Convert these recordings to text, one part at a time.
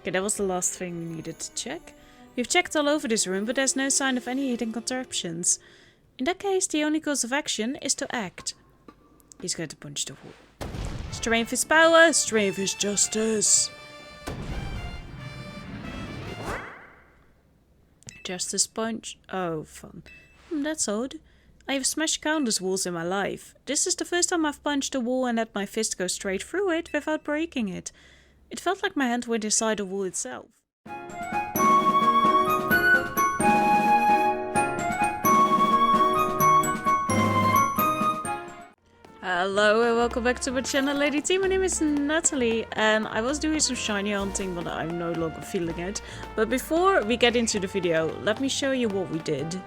Okay, that was the last thing we needed to check. We've checked all over this room, but there's no sign of any hidden contraptions. In that case, the only course of action is to act. He's going to punch the wall. Strength is power, strength is justice. Justice punch. Oh, fun. That's odd. I have smashed countless walls in my life. This is the first time I've punched a wall and had my fist go straight through it without breaking it. It felt like my hand went inside the wall itself. Hello and welcome back to my channel, Lady T. My name is Nathalie and I was doing some shiny hunting, but I'm no longer feeling it. But before we get into the video, let me show you what we did.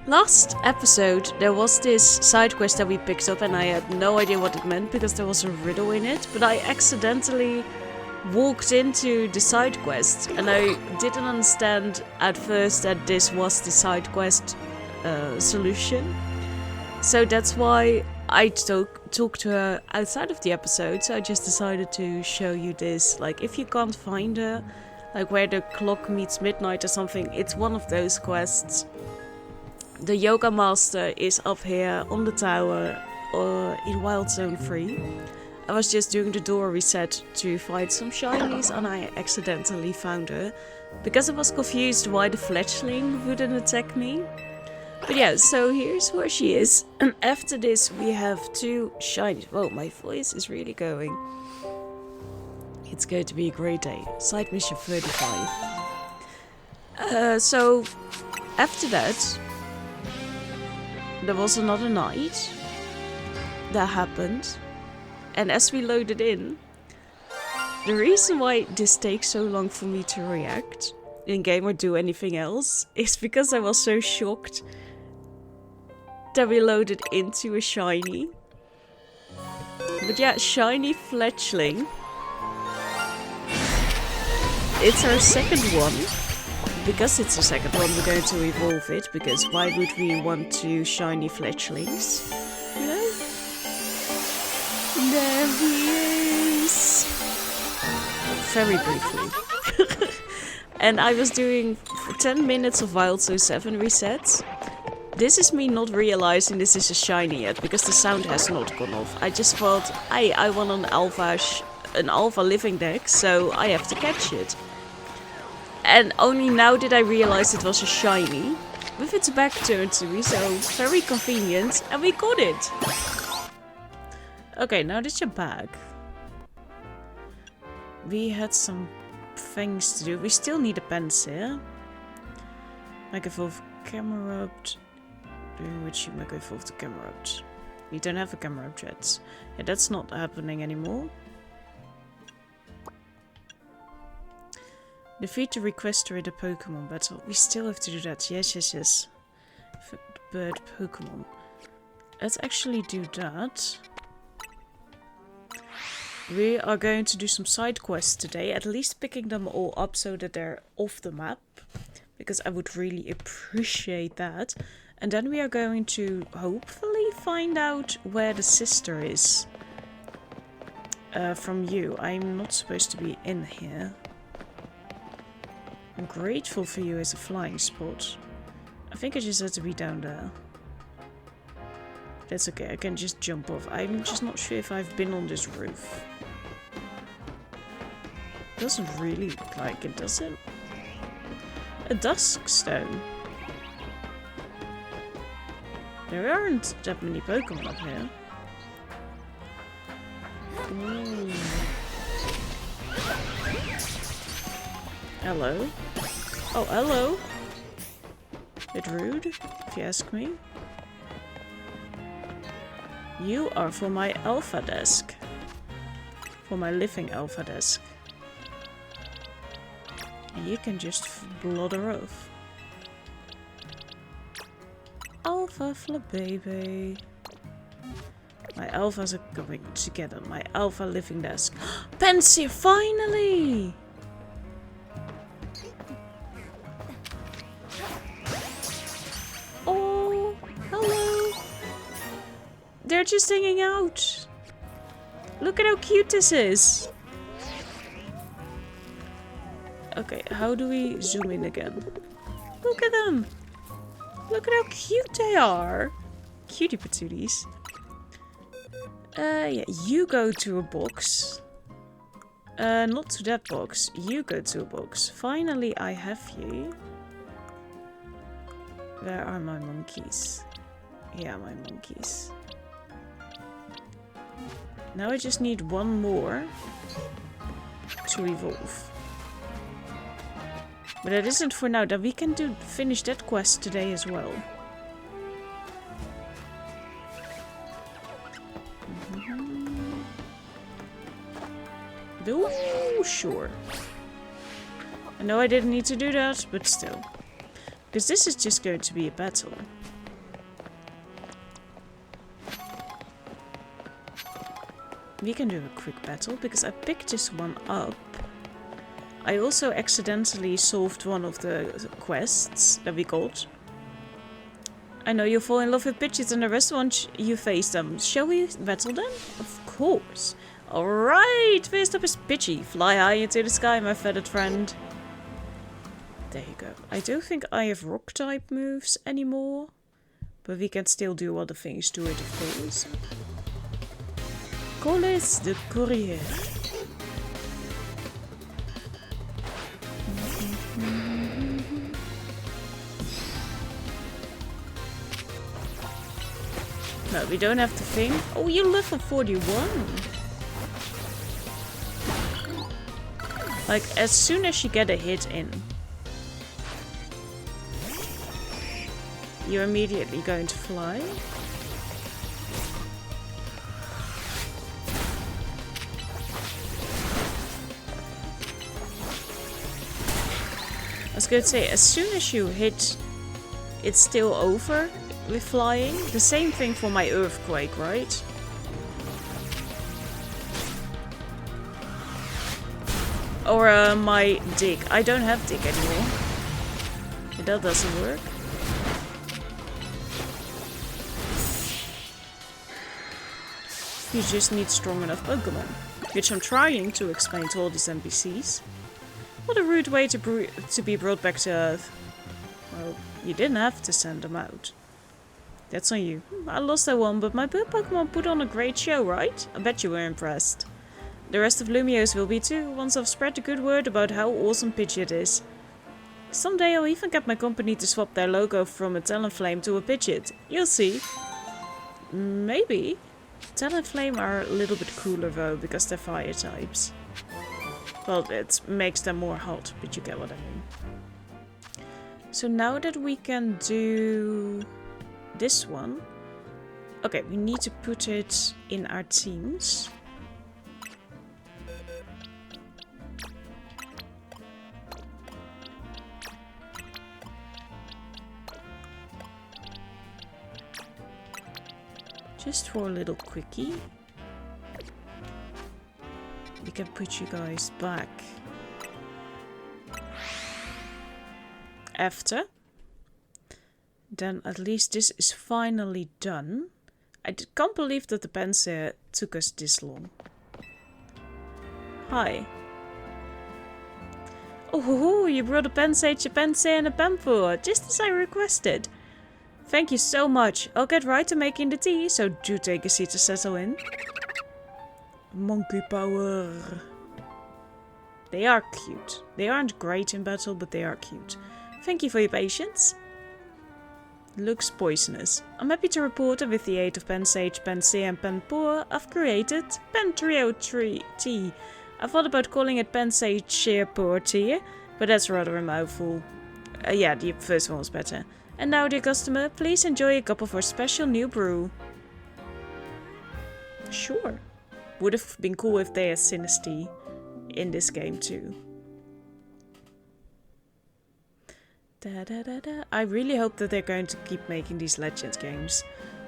Last episode there was this side quest that we picked up and I had no idea what it meant because there was a riddle in it, but I accidentally walked into the side quest and I didn't understand at first that this was the side quest solution. So that's why I talked to her outside of the episode, so I just decided to show you this. Like, if you can't find her, like where the clock meets midnight or something, it's one of those quests. The yoga master is up here on the tower in Wild Zone 3. I was just doing the door reset to find some shinies and I accidentally found her. Because I was confused why the fledgling wouldn't attack me. But yeah, so here's where she is. And after this we have two shinies. Whoa, my voice is really going. It's going to be a great day. Side mission 35. So after that, there was another night that happened, and as we loaded in, the reason why this takes so long for me to react in game or do anything else is because I was so shocked that we loaded into a shiny. But yeah, shiny fledgling. It's our second one. Because it's the second one, we're going to evolve it, because why would we want two shiny fledglings? You know? There he is! Very briefly. And I was doing 10 minutes of Wild Zone 7 resets. This is me not realizing this is a shiny yet, because the sound has not gone off. I just thought, hey, I want an alpha living deck, so I have to catch it. And only now did I realize it was a shiny, with its back turned to me, so very convenient, and we got it! Okay, now that's your bag. We had some things to do. We still need a pencil. Make evolve camera up. Doing which you make evolve the camera up. We don't have a camera up yet. Yeah, that's not happening anymore. Defeat the requester in the Pokémon battle. We still have to do that. Yes. Bird Pokémon. Let's actually do that. We are going to do some side quests today. At least picking them all up so that they're off the map. Because I would really appreciate that. And then we are going to hopefully find out where the sister is. From you. I'm not supposed to be in here. I'm grateful for you as a flying spot. I think I just had to be down there. That's okay, I can just jump off. I'm just not sure if I've been on this roof. Doesn't really look like it, does it? A dusk stone. There aren't that many Pokemon up here. Ooh. Hello. Oh, hello. Bit rude, if you ask me. You are for my alpha desk. For my living alpha desk. And you can just blodder off. Alpha baby. My alphas are coming together. My alpha living desk. Pansy, finally! Oh, hello. They're just hanging out. Look at how cute this is. Okay, how do we zoom in again? Look at them! Look at how cute they are! Cutie patooties. Yeah, you go to a box. Not to that box. You go to a box. Finally, I have you. Where are my monkeys? Yeah, my monkeys. Now I just need one more to evolve. But that isn't for now. That we can finish that quest today as well. Ooh, sure. I know I didn't need to do that, but still. Because this is just going to be a battle. We can do a quick battle, because I picked this one up. I also accidentally solved one of the quests that we got. I know you'll fall in love with Pidgeys and the rest once you face them. Shall we battle them? Of course. Alright, first up is Pidgey. Fly high into the sky, my feathered friend. There you go. I don't think I have rock type moves anymore. But we can still do other things to it, of course. Colis de Courrier. No, we don't have to think. Oh, you're level 41. Like, as soon as you get a hit in, you're immediately going to fly. I was going to say, as soon as you hit, it's still over with flying. The same thing for my earthquake, right? Or my dig. I don't have dig anymore. That doesn't work. You just need strong enough Pokémon. Which I'm trying to explain to all these NPCs. What a rude way to be brought back to Earth. Well, you didn't have to send them out. That's on you. I lost that one, but my Pokémon put on a great show, right? I bet you were impressed. The rest of Lumiose will be too, once I've spread the good word about how awesome Pidgeot is. Someday I'll even get my company to swap their logo from a Talonflame to a Pidgeot. You'll see. Maybe. Talonflame are a little bit cooler though, because they're fire types. Well, it makes them more hot, but you get what I mean. So now that we can do this one. Okay, we need to put it in our teams. Just for a little quickie. We can put you guys back after. Then at least this is finally done. I can't believe that the Pensée took us this long. Hi. Oh, you brought a Pensée, and a Pamphor, just as I requested. Thank you so much. I'll get right to making the tea, so do take a seat to settle in. Monkey power. They are cute. They aren't great in battle, but they are cute. Thank you for your patience. Looks poisonous. I'm happy to report that with the aid of Pensage, Pensée and Penpoor, I've created Pentrio tea. I thought about calling it Pensage Sheerpoor tea, but that's rather a mouthful. Yeah, the first one was better. And now, dear customer, please enjoy a cup of our special new brew. Sure. Would have been cool if they had Synesty in this game too. I really hope that they're going to keep making these Legends games.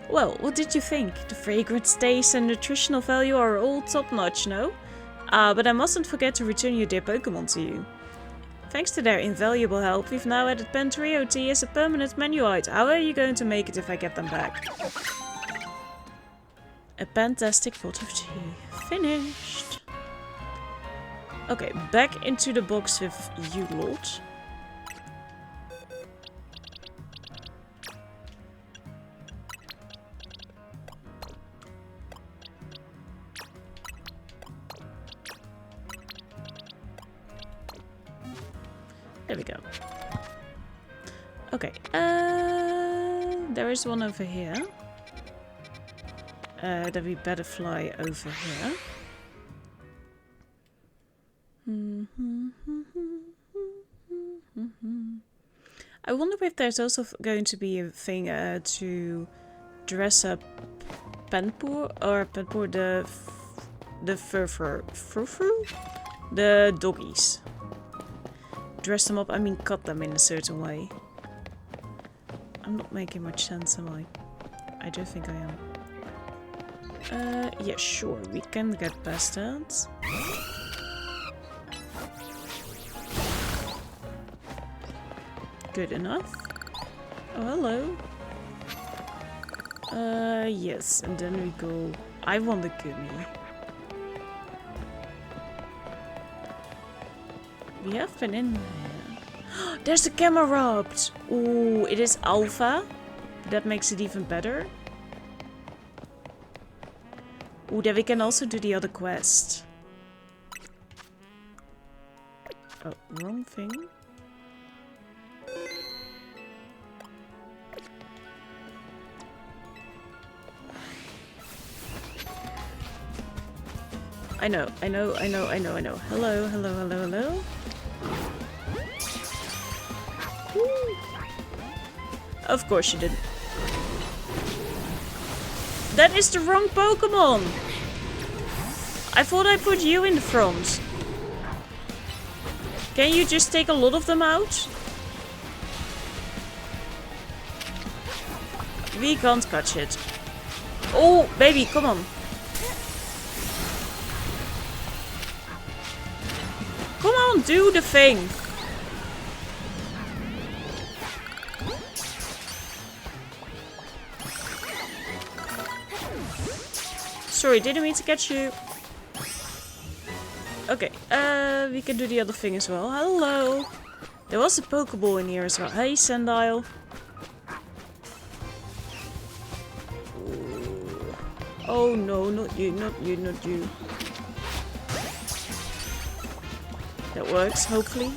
Well, what did you think? The fragrance, taste and nutritional value are all top notch, no? But I mustn't forget to return your dear Pokémon to you. Thanks to their invaluable help, we've now added Pentrio tea as a permanent menu item. How are you going to make it if I get them back? A fantastic pot of tea. Finished. Okay, back into the box with you lot. There we go. Okay, there is one over here. Then we better fly over here. I wonder if there's also going to be a thing to dress up Penpoor or Penpoor the furfur, the doggies. Dress them up, I mean cut them in a certain way. I'm not making much sense, am I? I don't think I am. Yeah, sure, we can get past that. Good enough. Oh, hello. Yes, and then we go... I want the gummy. We have been in there. There's the Camerupt! Ooh, it is alpha. That makes it even better. Ooh, then we can also do the other quest. Oh, wrong thing. I know. Hello, hello. Woo. Of course you didn't. That is the wrong Pokémon! I thought I put you in the front. Can you just take a lot of them out? We can't catch it. Oh, baby, come on. Come on, do the thing. Sorry, didn't mean to catch you. Okay, we can do the other thing as well. Hello. There was a Pokeball in here as well. Hey, Sandile. Oh no, not you, not you, not you. That works, hopefully.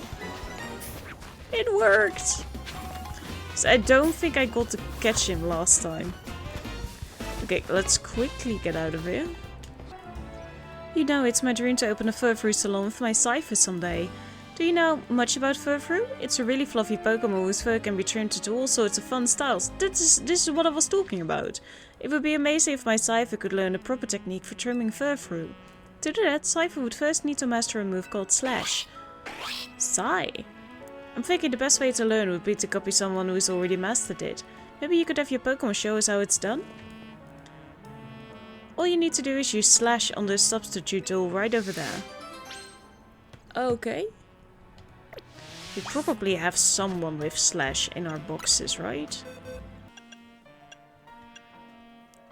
It worked! So I don't think I got to catch him last time. Okay, let's quickly get out of here. You know, it's my dream to open a Furfru salon with my Cypher someday. Do you know much about Furfru? It's a really fluffy Pokemon whose fur can be trimmed into all sorts of fun styles. This is what I was talking about. It would be amazing if my Cypher could learn a proper technique for trimming Furfru. To do that, Cypher would first need to master a move called Slash. Sigh. I'm thinking the best way to learn would be to copy someone who's already mastered it. Maybe you could have your Pokemon show us how it's done? All you need to do is use Slash on the substitute tool right over there. Okay. We probably have someone with Slash in our boxes, right?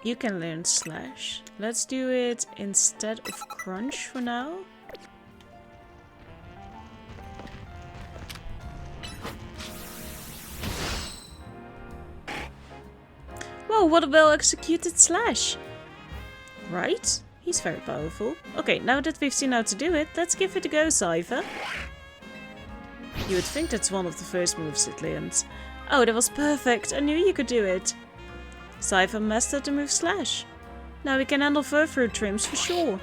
You can learn Slash. Let's do it instead of Crunch for now. Whoa, what a well executed Slash! Right? He's very powerful. Okay, now that we've seen how to do it, let's give it a go, Cypher. You would think that's one of the first moves it learns. Oh, that was perfect! I knew you could do it! Cypher mastered the move Slash. Now we can handle Furfru trims for sure.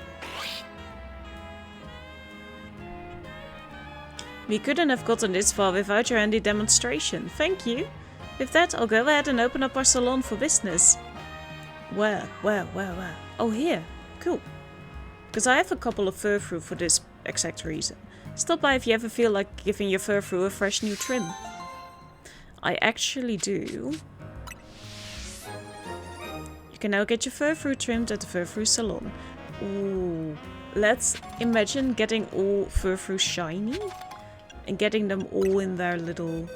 We couldn't have gotten this far without your handy demonstration. Thank you! With that, I'll go ahead and open up our salon for business. Where? Oh, here. Cool. Because I have a couple of Furfru for this exact reason. Stop by if you ever feel like giving your Furfru a fresh new trim. I actually do. You can now get your Furfru trimmed at the Furfru salon. Ooh. Let's imagine getting all Furfru shiny. And getting them all in their little...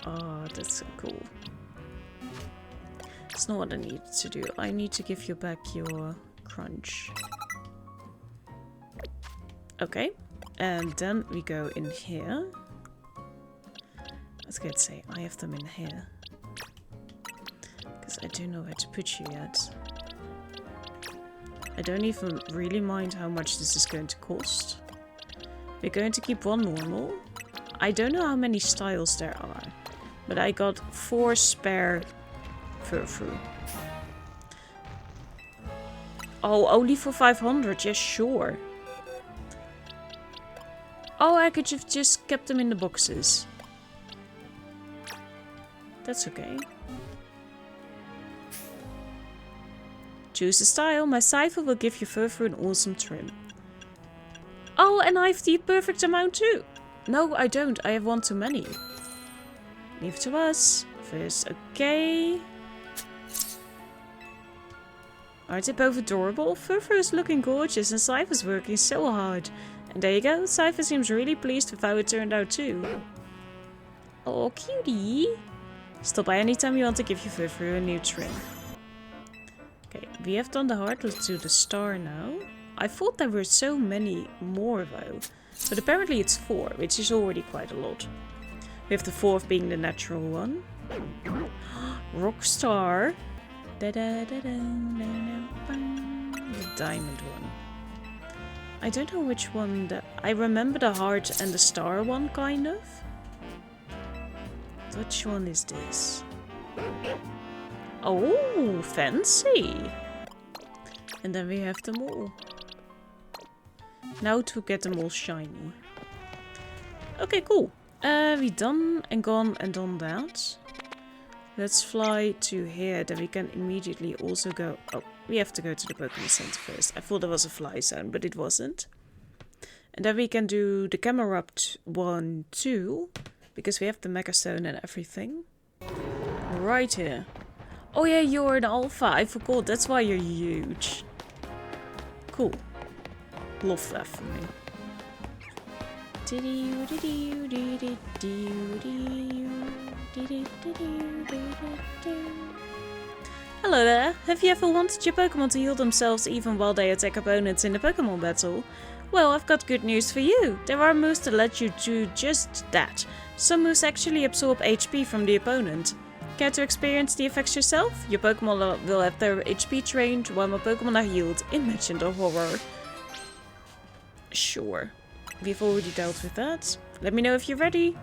Oh, that's so cool. That's not what I need to do. I need to give you back your Crunch. Okay. And then we go in here. I was going to say, I have them in here. Because I don't know where to put you yet. I don't even really mind how much this is going to cost. We're going to keep one normal. I don't know how many styles there are. But I got 4 spare furfru. Oh, only for 500. Yes, sure. Oh, I could have just kept them in the boxes. That's okay. Choose a style. My cipher will give you furfru an awesome trim. Oh, and I have the perfect amount too. No, I don't. I have one too many. Leave it to us. First, okay. Aren't they both adorable? Furfru is looking gorgeous and Cypher's working so hard. And there you go. Cypher seems really pleased with how it turned out too. Oh, cutie. Stop by anytime you want to give your Furfru a new trim. Okay, we have done the heart. Let's do the star now. I thought there were so many more though. But apparently it's 4, which is already quite a lot. We have the 4th being the natural one. Rockstar. The diamond one. I don't know which one that... I remember the heart and the star one, kind of. Which one is this? Oh, fancy! And then we have them all. Now to get them all shiny. Okay, cool. We done and gone and done that. Let's fly to here, then we can immediately also go... Oh, we have to go to the Pokémon Center first. I thought there was a fly zone, but it wasn't. And then we can do the Camerupt 1, 2, because we have the Mega Stone and everything. Right here. Oh yeah, you're an Alpha. I forgot, that's why you're huge. Cool. Love that for me. Hello there. Have you ever wanted your Pokémon to heal themselves even while they attack opponents in the Pokémon battle? Well, I've got good news for you. There are moves that let you do just that. Some moves actually absorb HP from the opponent. Care to experience the effects yourself? Your Pokémon will have their HP drained while my Pokémon are healed. Imagine the horror. Sure. We've already dealt with that. Let me know if you're ready.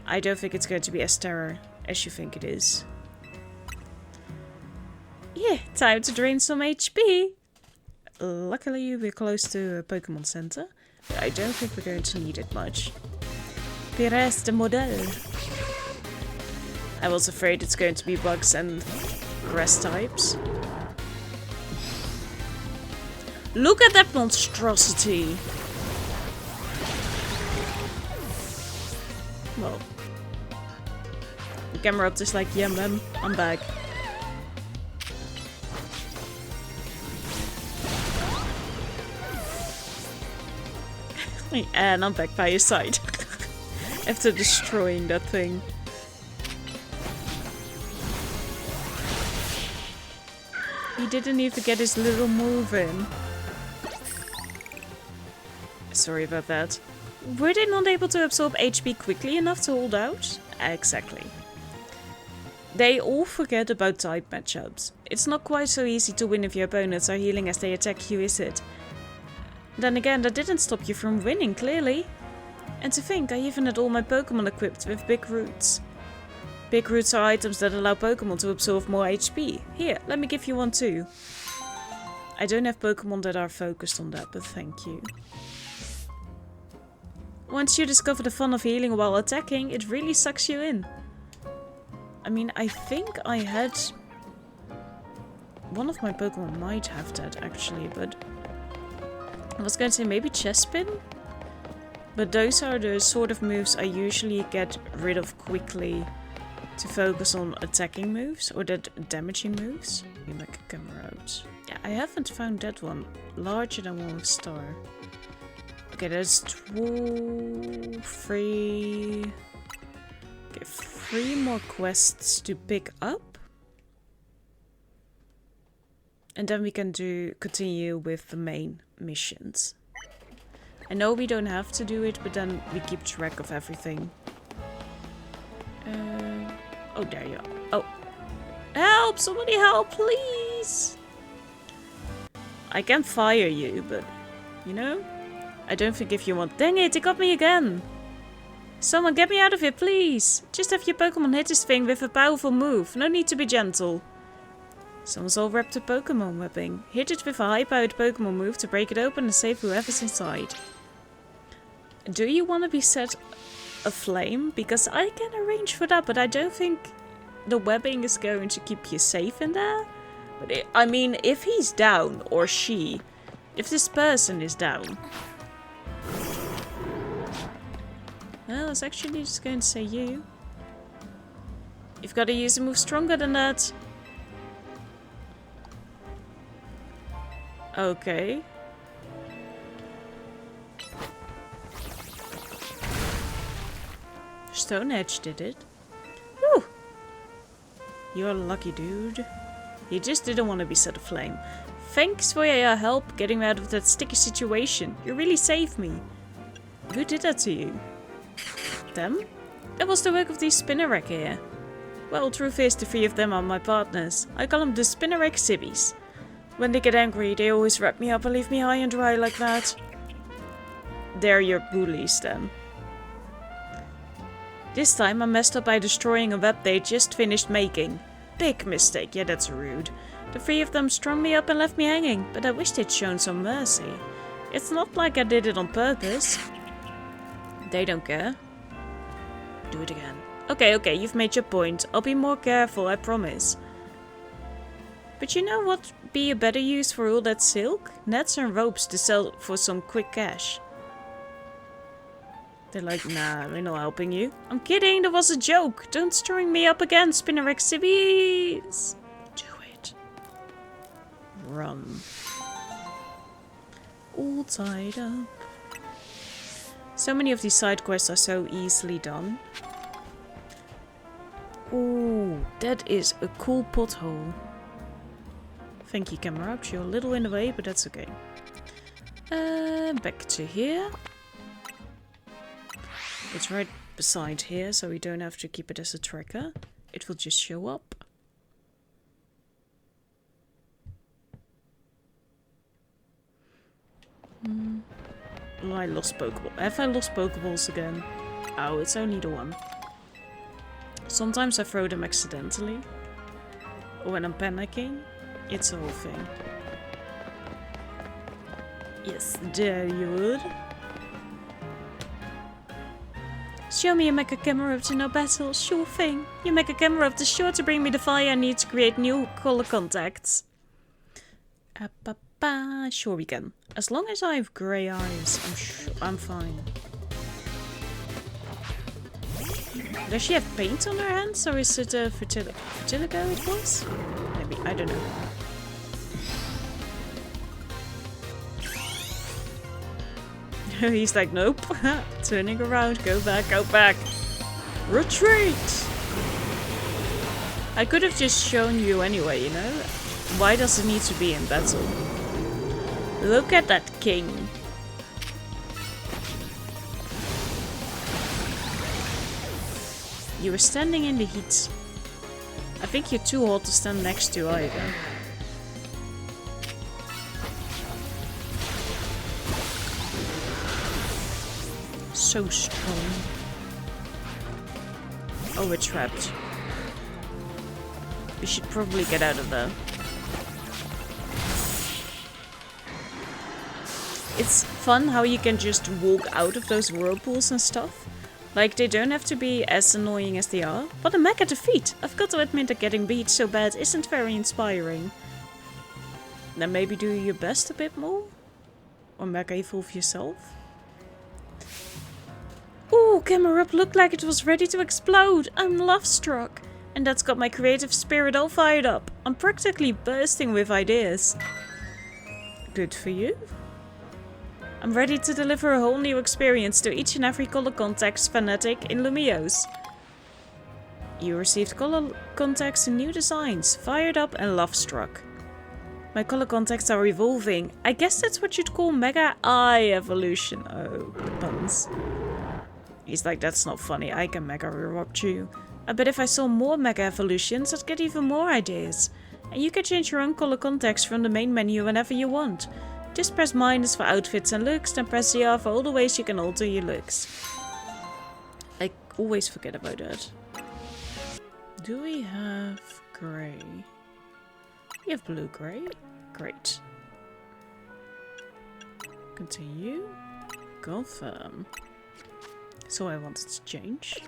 I don't think it's going to be as terror as you think it is. Yeah, time to drain some HP. Luckily, we're close to a Pokémon Center, but I don't think we're going to need it much. Pires de model. I was afraid it's going to be bugs and grass types. Look at that monstrosity! Well, the Camerupt is like, yeah, ma'am, I'm back. And I'm back by your side. After destroying that thing. He didn't even get his little move in. Sorry about that. Were they not able to absorb HP quickly enough to hold out? Exactly. They all forget about type matchups. It's not quite so easy to win if your opponents are healing as they attack you, is it? Then again, that didn't stop you from winning, clearly. And to think, I even had all my Pokémon equipped with big roots. Big roots are items that allow Pokémon to absorb more HP. Here, let me give you one too. I don't have Pokémon that are focused on that, but thank you. Once you discover the fun of healing while attacking, it really sucks you in. I mean, I think I had... One of my Pokémon might have that actually, but... I was going to say maybe Chespin? But those are the sort of moves I usually get rid of quickly to focus on attacking moves or that damaging moves. You make a camera out. Yeah, I haven't found that one. Larger than 1 star. Okay, that's 2, 3. Okay, 3 more quests to pick up. And then we can continue with the main missions. I know we don't have to do it, but then we keep track of everything. Oh, there you are. Oh. Help! Somebody help, please! I can fire you, but, you know, I don't think if you want... Dang it, it got me again! Someone get me out of here, please! Just have your Pokemon hit this thing with a powerful move. No need to be gentle. Someone's all wrapped up Pokemon webbing. Hit it with a high-powered Pokemon move to break it open and save whoever's inside. Do you want to be set aflame? Because I can arrange for that, but I don't think the webbing is going to keep you safe in there. But I mean, if he's down, or she, if this person is down. Well, I was actually just going to say you. You've got to use a move stronger than that. Okay. Stone Edge did it. Whew. You're a lucky dude. He just didn't want to be set aflame. Thanks for your help getting me out of that sticky situation. You really saved me. Who did that to you? Them? That was the work of these Spinnerack here. Well, truth is, the three of them are my partners. I call them the Spinnerack Civvies. When they get angry, they always wrap me up and leave me high and dry like that. They're your bullies then. This time I messed up by destroying a web they just finished making. Big mistake, yeah, that's rude. The three of them strung me up and left me hanging, but I wish they'd shown some mercy. It's not like I did it on purpose. They don't care. Do it again. Okay, you've made your point. I'll be more careful, I promise. But you know what would be a better use for all that silk? Nets and ropes to sell for some quick cash. They're like, nah, we're not helping you. I'm kidding, that was a joke. Don't string me up again, Spinnerack Civvies. Do it. Run. All tied up. So many of these side quests are so easily done. Ooh, that is a cool pothole. Thank you, camera ups. You're a little in the way, but that's okay. Back to here. It's right beside here, so we don't have to keep it as a tracker. It will just show up. Oh, I lost Pokeball. Have I lost Pokeballs again? Oh, it's only the one. Sometimes I throw them accidentally. Or when I'm panicking. It's a whole thing. Yes, there you would. Show me your Mecha Camerupt to no battle. Sure thing. Your Mecha Camerupt is sure to bring me the fire I need to create new color contacts. Sure we can. As long as I have grey eyes, I'm fine. Does she have paint on her hands, or is it a Fertiligo it was? Maybe, I don't know. He's like, nope. Turning around, go back, go back. Retreat! I could have just shown you anyway, you know? Why does it need to be in battle? Look at that king. You were standing in the heat. I think you're too hot to stand next to either. So strong. Oh, we're trapped. We should probably get out of there. It's fun how you can just walk out of those whirlpools and stuff. Like, they don't have to be as annoying as they are. What a mega defeat! I've got to admit that getting beat so bad isn't very inspiring. Then maybe do your best a bit more? Or mega evolve yourself? Ooh, Camerupt looked like it was ready to explode. I'm love-struck. And that's got my creative spirit all fired up. I'm practically bursting with ideas. Good for you. I'm ready to deliver a whole new experience to each and every color contacts fanatic in Lumiose. You received color contacts in new designs, fired up and love-struck. My color contacts are evolving. I guess that's what you'd call Mega Eye evolution. Oh, the puns. He's like, that's not funny. I can Mega Rerock you. I bet if I saw more Mega evolutions, I'd get even more ideas. And you can change your own color contacts from the main menu whenever you want. Just press minus for outfits and looks, then press the R for all the ways you can alter your looks. I always forget about that. Do we have grey? We have blue-grey. Great. Continue. Confirm. So I wanted to change.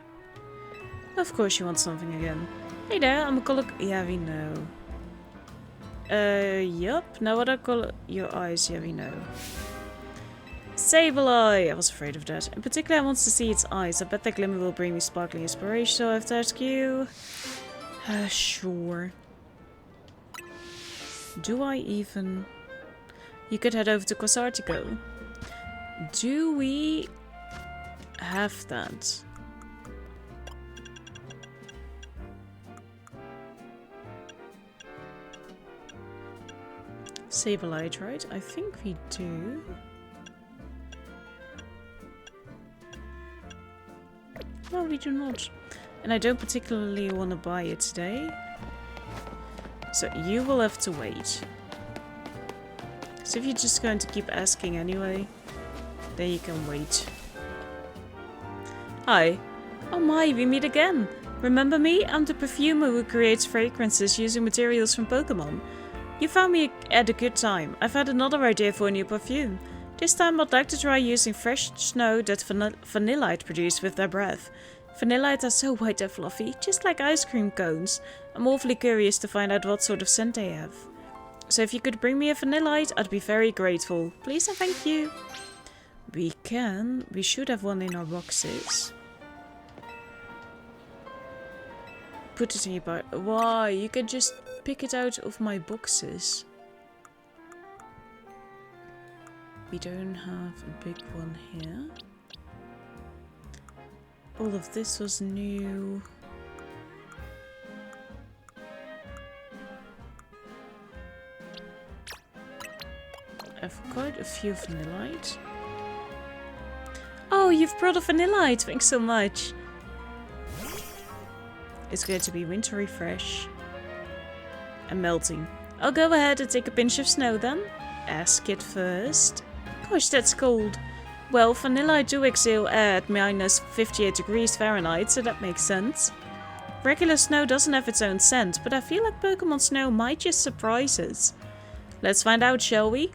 Of course you want something again. Hey there, I'm a color... Yeah, we know. Yup. Now what I call your eyes, yeah, we know. Sableye! I was afraid of that. In particular, I want to see its eyes. I bet that glimmer will bring me sparkling inspiration, so I have to ask you... sure. Do I even... You could head over to Quasartico. Do we have that? Sableye, right? I think we do. No, we do not. And I don't particularly want to buy it today. So you will have to wait. So if you're just going to keep asking anyway, then you can wait. Hi. Oh my, we meet again. Remember me? I'm the perfumer who creates fragrances using materials from Pokémon. You found me at a good time. I've had another idea for a new perfume. This time I'd like to try using fresh snow that Vanillite produced with their breath. Vanillite are so white and fluffy, just like ice cream cones. I'm awfully curious to find out what sort of scent they have. So if you could bring me a Vanillite, I'd be very grateful. Please and thank you. We can. We should have one in our boxes. Put it in your bag. Why? You can just pick it out of my boxes. We don't have a big one here. All of this was new. I have quite a few Vanillite. Oh, you've brought a Vanillite! Thanks so much! It's going to be wintry fresh. And melting. I'll go ahead and take a pinch of snow then. Ask it first. Gosh, that's cold. Well, Vanillite do exhale air at minus 58 degrees Fahrenheit, so that makes sense. Regular snow doesn't have its own scent, but I feel like Pokemon snow might just surprise us. Let's find out, shall we?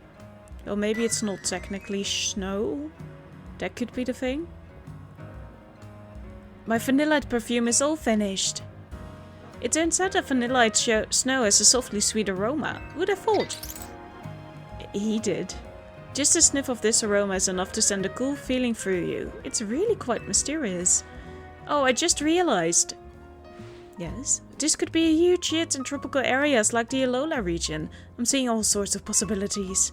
Or maybe it's not technically snow. That could be the thing. My Vanillite perfume is all finished. It turns out that Vanillite snow has a softly sweet aroma. Who'd have thought? He did. Just a sniff of this aroma is enough to send a cool feeling through you. It's really quite mysterious. Oh, I just realized. Yes? This could be a huge hit in tropical areas like the Alola region. I'm seeing all sorts of possibilities.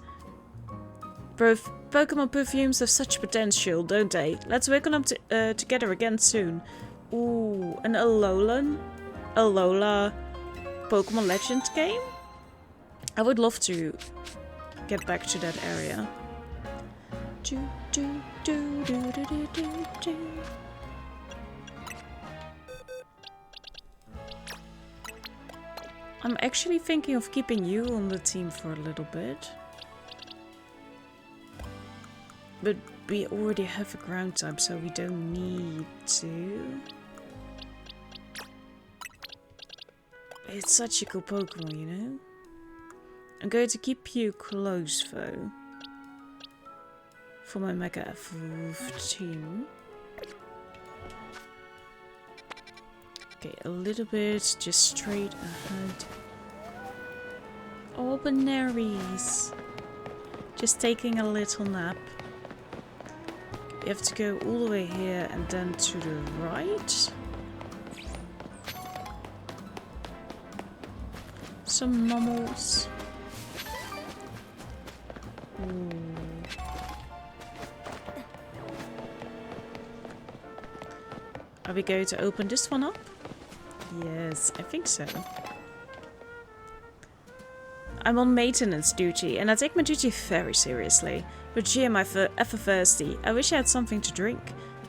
Pokemon perfumes have such potential, don't they? Let's work on them together again soon. Ooh, an Alola Pokemon Legends game? I would love to get back to that area. I'm actually thinking of keeping you on the team for a little bit. But we already have a ground type, so we don't need to. It's such a cool Pokemon, you know? I'm going to keep you close, though. For my Mega Evolved team. Okay, a little bit, just straight ahead. Oh, berries. Just taking a little nap. You have to go all the way here and then to the right. Some normals. Ooh. Are we going to open this one up? Yes, I think so. I'm on maintenance duty, and I take my duty very seriously. But gee, am I ever thirsty. I wish I had something to drink.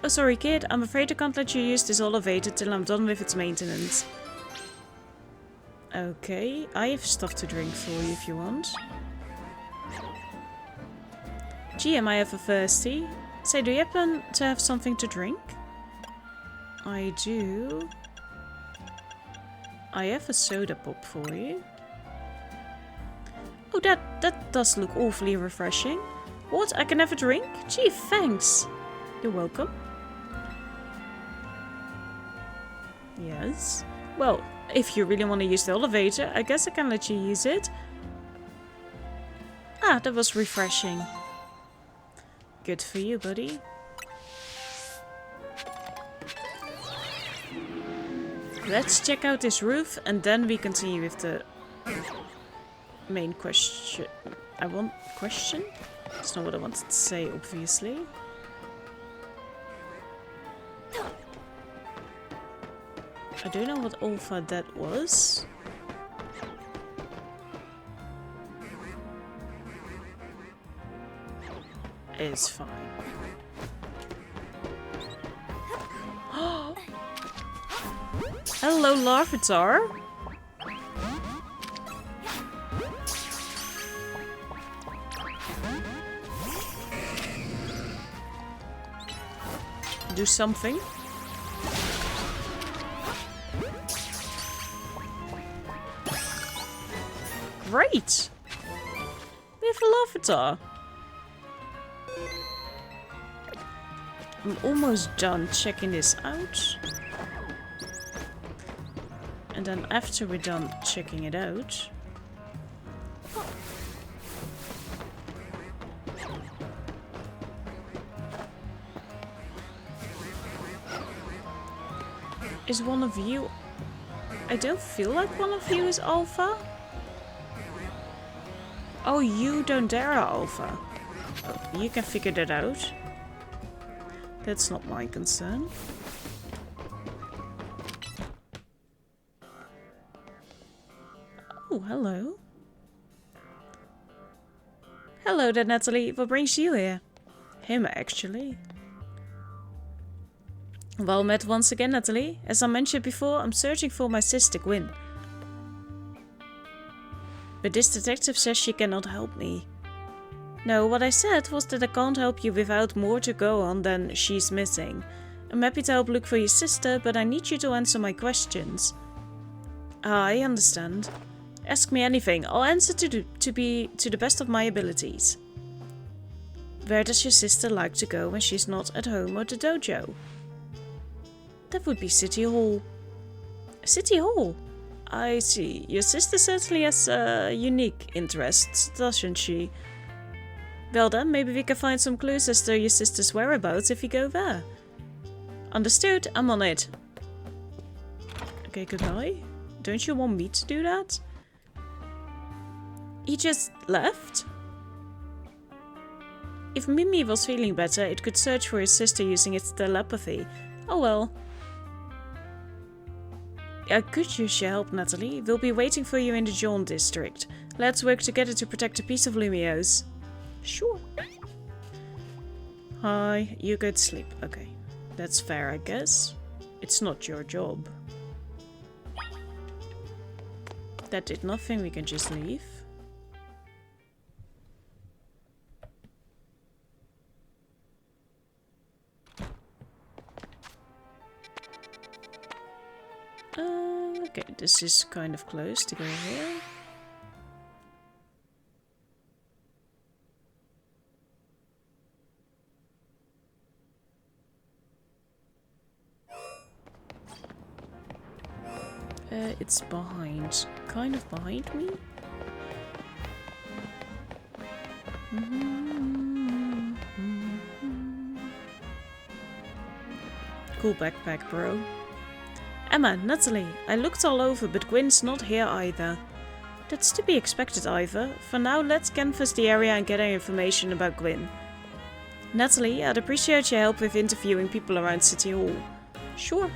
Oh, sorry kid, I'm afraid I can't let you use this elevator till I'm done with its maintenance. Okay, I have stuff to drink for you if you want. Gee, am I ever thirsty? Say, do you happen to have something to drink? I do. I have a soda pop for you. Oh, that does look awfully refreshing. What? I can have a drink? Gee, thanks. You're welcome. Yes. Well, if you really want to use the elevator, I guess I can let you use it. Ah, that was refreshing. Good for you, buddy. Let's check out this roof and then we continue with the main question. Question? That's not what I wanted to say, obviously. I don't know what alpha that was. It's fine. Hello, Larvitar. Do something. Great! We have a Larvitar. I'm almost done checking this out. And then after we're done checking it out... Is one of you... I don't feel like one of you is Alpha. Oh, you don't dare Alpha. Oh, you can figure that out. That's not my concern. Oh, hello. Hello there, Nathalie. What brings you here? Him, actually. Well met once again, Nathalie. As I mentioned before, I'm searching for my sister Gwyn. But this detective says she cannot help me. No, what I said was that I can't help you without more to go on than she's missing. I'm happy to help look for your sister, but I need you to answer my questions. Ah, I understand. Ask me anything. I'll answer to the best of my abilities. Where does your sister like to go when she's not at home or the dojo? That would be City Hall. City Hall? I see. Your sister certainly has unique interests, doesn't she? Well then, maybe we can find some clues as to your sister's whereabouts if we go there. Understood, I'm on it. Okay, goodbye. Don't you want me to do that? He just left? If Mimi was feeling better, it could search for his sister using its telepathy. Oh well. I could use your help, Nathalie. We'll be waiting for you in the John district. Let's work together to protect a piece of Lumiose. Sure. Hi, you go to sleep. Okay. That's fair, I guess. It's not your job. That did nothing, we can just leave. Okay, this is kind of close to go here. It's behind. Kind of behind me? Cool backpack, bro. Emma, Nathalie, I looked all over, but Gwyn's not here either. That's to be expected, Ivor. For now, let's canvass the area and get our information about Gwyn. Nathalie, I'd appreciate your help with interviewing people around City Hall. Sure.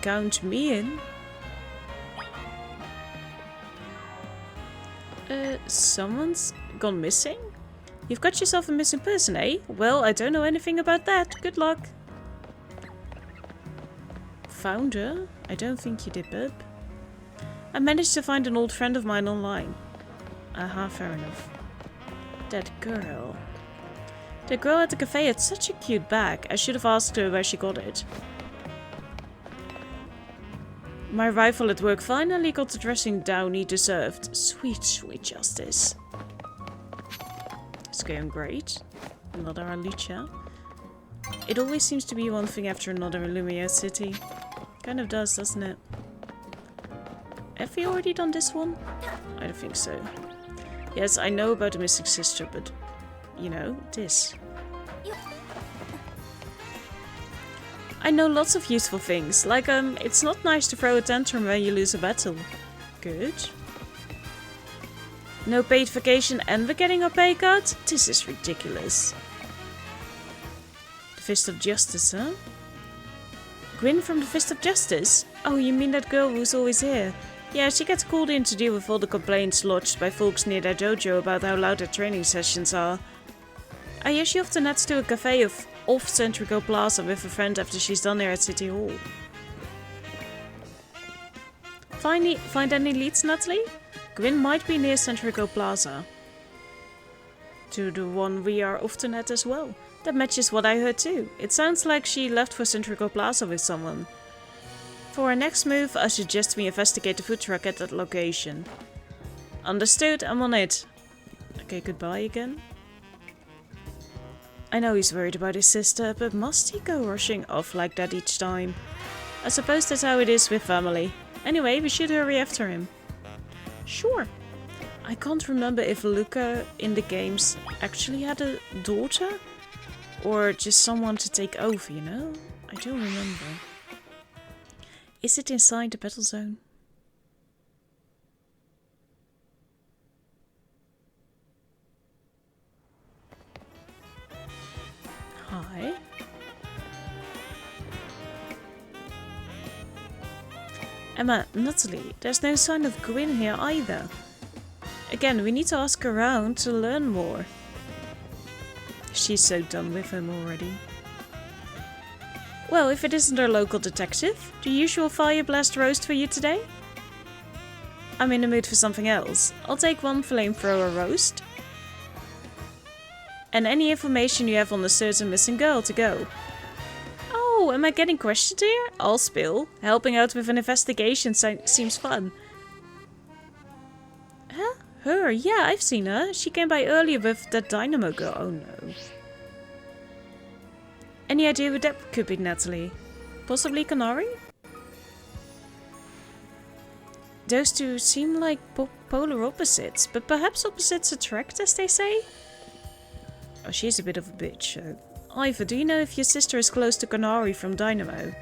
Count me in. Someone's gone missing? You've got yourself a missing person, eh? Well, I don't know anything about that. Good luck. Found her? I don't think you did, bub. I managed to find an old friend of mine online. Aha, fair enough. That girl. The girl at the cafe had such a cute bag. I should have asked her where she got it. My rival at work finally got the dressing down he deserved. Sweet, sweet justice. It's going great. Another Alicia. It always seems to be one thing after another in Lumiose City. Kind of does, doesn't it? Have we already done this one? I don't think so. Yes, I know about the missing sister, but... you know, this. I know lots of useful things, like it's not nice to throw a tantrum when you lose a battle. Good. No paid vacation and we're getting a pay cut? This is ridiculous. The Fist of Justice, huh? Gwyn from the Fist of Justice? Oh, you mean that girl who's always here? Yeah, she gets called in to deal with all the complaints lodged by folks near their dojo about how loud their training sessions are. I hear she often heads to a cafe off Centrico Plaza with a friend after she's done there at City Hall. Find any leads, Nathalie? Gwyn might be near Centrico Plaza. To the one we are often at as well. That matches what I heard too. It sounds like she left for Centrico Plaza with someone. For our next move, I suggest we investigate the food truck at that location. Understood, I'm on it. Okay, goodbye again. I know he's worried about his sister, but must he go rushing off like that each time? I suppose that's how it is with family. Anyway, we should hurry after him. Sure. I can't remember if Luca in the games actually had a daughter? Or just someone to take over, you know? I don't remember. Is it inside the battle zone? Hi. Emma, Nathalie, there's no sign of Gwyn here either. Again, we need to ask around to learn more. She's so done with him already. Well, if it isn't our local detective, the usual fire blast roast for you today? I'm in the mood for something else. I'll take one flamethrower roast. And any information you have on the certain missing girl to go. Oh, am I getting questioned here? I'll spill. Helping out with an investigation seems fun. Huh? Her? Yeah, I've seen her. She came by earlier with that dynamo girl. Oh no. Any idea who that could be, Nathalie? Possibly Canary? Those two seem like polar opposites, but perhaps opposites attract, as they say? Oh, she's a bit of a bitch. Ivor, do you know if your sister is close to Canary from Dynamo?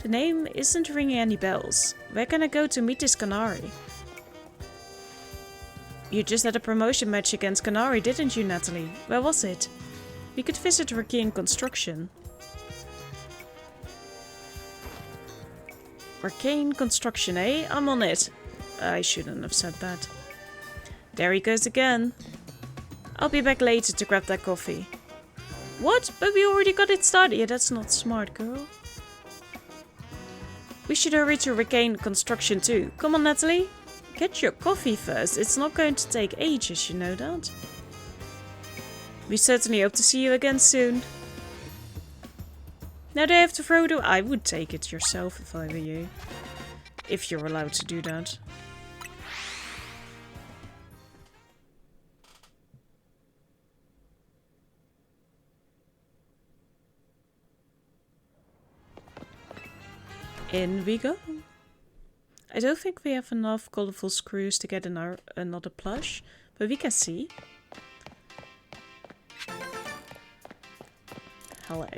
The name isn't ringing any bells. Where can I go to meet this Canary? You just had a promotion match against Canary, didn't you, Nathalie? Where was it? We could visit Arcane Construction. Arcane Construction, eh? I'm on it. I shouldn't have said that. There he goes again. I'll be back later to grab that coffee. What? But we already got it started. Yeah, that's not smart, girl. We should hurry to Arcane Construction too. Come on, Nathalie. Get your coffee first. It's not going to take ages, you know that. We certainly hope to see you again soon. Now they have to throw the... I would take it yourself if I were you. If you're allowed to do that. In we go. I don't think we have enough colorful screws to get another plush, but we can see. Hello.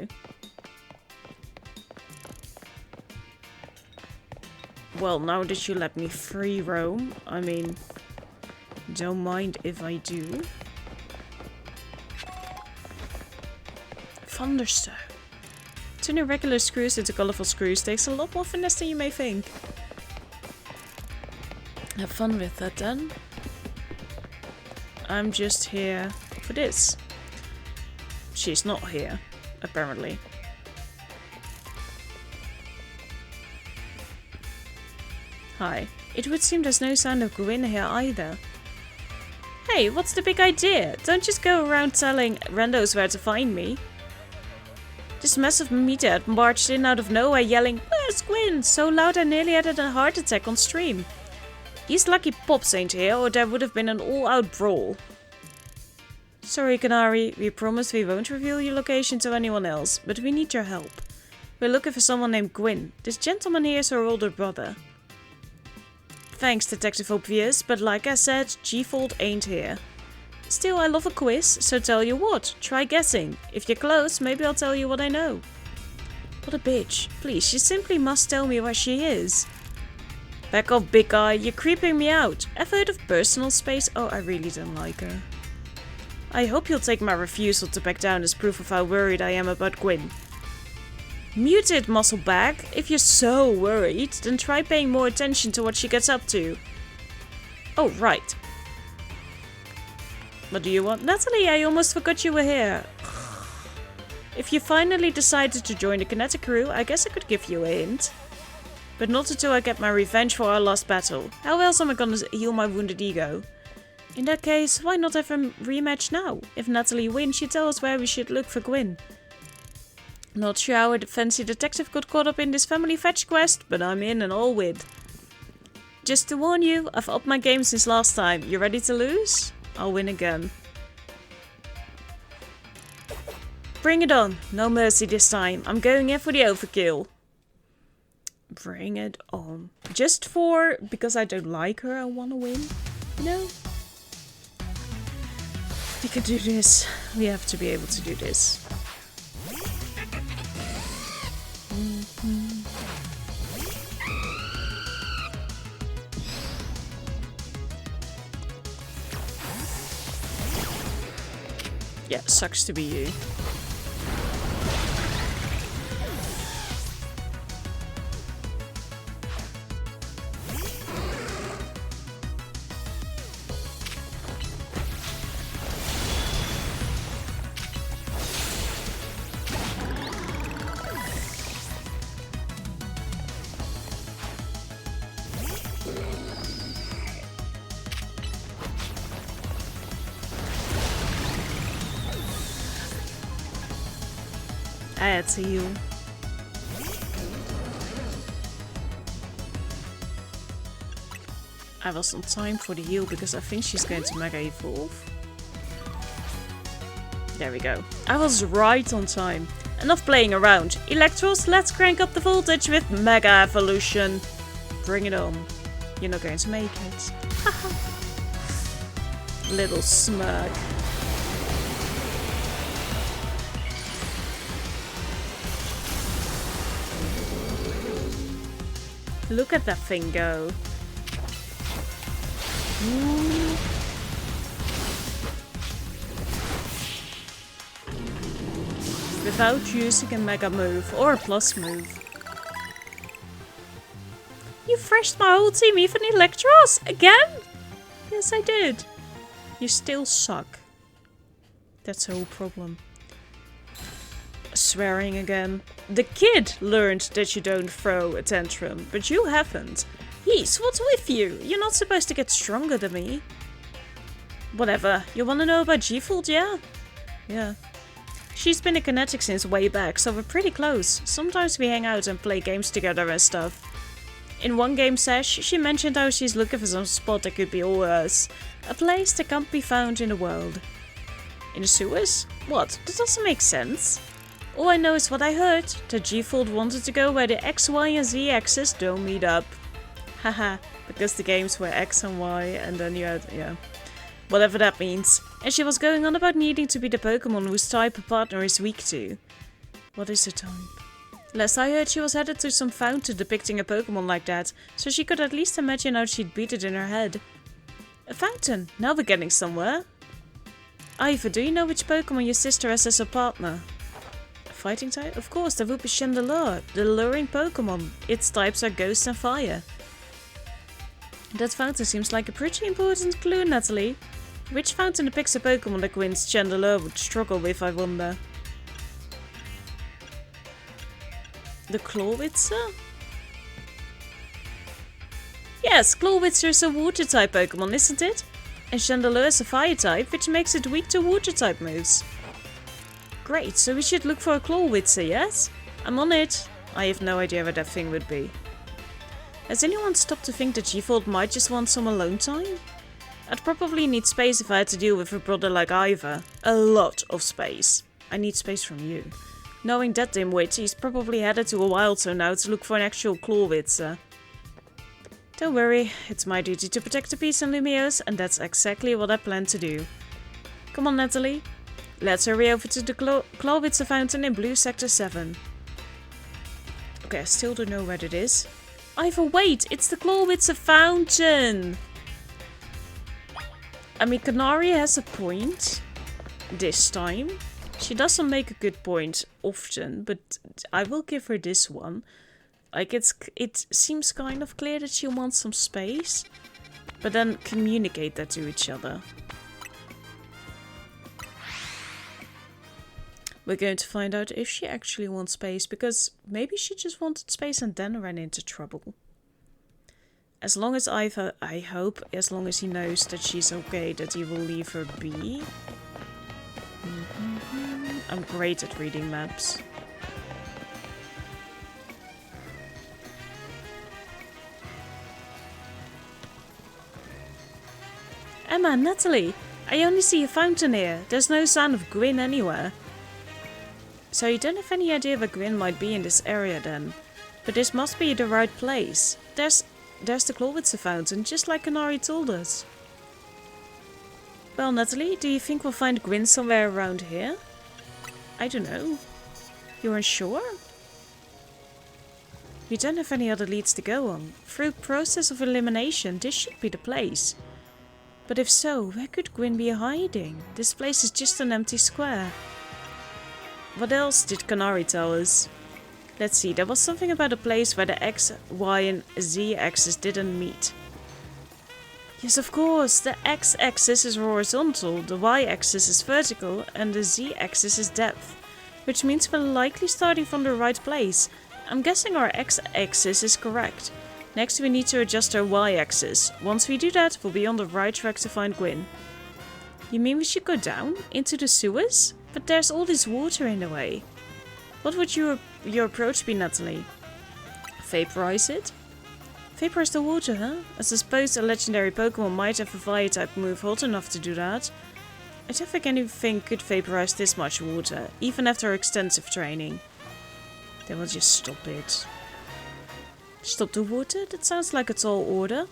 Well, now that you let me free roam, I mean, don't mind if I do. Thunderstone. Turning regular screws into colorful screws takes a lot more finesse than you may think. Have fun with that then. I'm just here for this. She's not here, apparently. Hi. It would seem there's no sign of Gwyn here either. Hey, what's the big idea? Don't just go around telling randos where to find me. This massive meathead marched in out of nowhere yelling, "Where's Gwyn?" so loud I nearly had a heart attack on stream. He's lucky Pops ain't here, or there would have been an all-out brawl. Sorry, Canary, we promise we won't reveal your location to anyone else, but we need your help. We're looking for someone named Gwyn. This gentleman here is her older brother. Thanks, Detective Obvious, but like I said, G-Fold ain't here. Still, I love a quiz, so tell you what, try guessing. If you're close, maybe I'll tell you what I know. What a bitch. Please, you simply must tell me where she is. Back off, big guy, you're creeping me out. Ever heard of personal space? Oh, I really don't like her. I hope you'll take my refusal to back down as proof of how worried I am about Gwyn. Mute it, muscle bag. If you're so worried, then try paying more attention to what she gets up to. Oh, right. What do you want? Nathalie, I almost forgot you were here. If you finally decided to join the Kinetic crew, I guess I could give you a hint. But not until I get my revenge for our last battle. How else am I gonna heal my wounded ego? In that case, why not have a rematch now? If Nathalie wins, she tells us where we should look for Gwyn. Not sure how a fancy detective got caught up in this family fetch quest, but I'm in and all with. Just to warn you, I've upped my game since last time. You ready to lose? I'll win again. Bring it on. No mercy this time. I'm going in for the overkill. Bring it on. Just because I don't like her, I want to win. You know? We can do this. We have to be able to do this. Yeah, sucks to be you. I had to heal. I was on time for the heal because I think she's going to Mega Evolve. There we go. I was right on time. Enough playing around. Electros, let's crank up the voltage with Mega Evolution. Bring it on. You're not going to make it. Little smirk. Look at that thing go. Ooh. Without using a mega move or a plus move. You freshed my whole team, even Electros? Again? Yes, I did. You still suck. That's the whole problem. Swearing again. The kid learned that you don't throw a tantrum, but you haven't. Yeez, what's with you? You're not supposed to get stronger than me. Whatever. You wanna know about G-Fold, yeah? Yeah. She's been a Kinetic since way back, so we're pretty close. Sometimes we hang out and play games together and stuff. In one game sesh, she mentioned how she's looking for some spot that could be all hers. A place that can't be found in the world. In the sewers? What? That doesn't make sense. All I know is what I heard, that G-Fold wanted to go where the X, Y and Z axes don't meet up. Haha, because the games were X and Y and then you had, yeah. Whatever that means. And she was going on about needing to be the Pokémon whose type a partner is weak to. What is her type? Last I heard, she was headed to some fountain depicting a Pokémon like that, so she could at least imagine how she'd beat it in her head. A fountain? Now we're getting somewhere. Ivor, do you know which Pokémon your sister has as a partner? Fighting type? Of course, that would be Chandelure, the luring Pokémon. Its types are Ghost and Fire. That fountain seems like a pretty important clue, Nathalie. Which fountain depicts a Pokémon that Gwyn's Chandelure would struggle with, I wonder? The Clawitzer? Yes, Clawitzer is a water-type Pokémon, isn't it? And Chandelure is a fire-type, which makes it weak to water-type moves. Great, so we should look for a Clawitzer, yes? I'm on it. I have no idea where that thing would be. Has anyone stopped to think that Ivor might just want some alone time? I'd probably need space if I had to deal with a brother like Ivor. A lot of space. I need space from you. Knowing that dimwit, he's probably headed to a wild zone now to look for an actual Clawitzer. Don't worry, it's my duty to protect the peace in Lumiose, and that's exactly what I plan to do. Come on, Nathalie. Let's hurry over to the Clawitzer fountain in Blue Sector 7. Okay, I still don't know where it is. Ivor, wait! It's the Clawitzer fountain! I mean, Canary has a point. This time. She doesn't make a good point often, but I will give her this one. Like, it seems kind of clear that she wants some space. But then communicate that to each other. We're going to find out if she actually wants space, because maybe she just wanted space and then ran into trouble. As long as Ivor, I hope, as long as he knows that she's okay, that he will leave her be. I'm great at reading maps. Emma, Nathalie, I only see a fountain here. There's no sign of Gwyn anywhere. So you don't have any idea where Gwyn might be in this area then. But this must be the right place. There's the Clawitzer fountain, just like Canary told us. Well, Nathalie, do you think we'll find Gwyn somewhere around here? I don't know. You're unsure? We don't have any other leads to go on. Through process of elimination, this should be the place. But if so, where could Gwyn be hiding? This place is just an empty square. What else did Canary tell us? Let's see, there was something about a place where the X, Y and Z axis didn't meet. Yes, of course, the X axis is horizontal, the Y axis is vertical and the Z axis is depth. Which means we're likely starting from the right place. I'm guessing our X axis is correct. Next we need to adjust our Y axis. Once we do that, we'll be on the right track to find Gwyn. You mean we should go down? Into the sewers? But there's all this water in the way. What would your approach be, Nathalie? Vaporize it? Vaporize the water, huh? I suppose a legendary Pokémon might have a fire-type move hot enough to do that. I don't think anything could vaporize this much water, even after extensive training. Then we'll just stop it. Stop the water? That sounds like a tall order.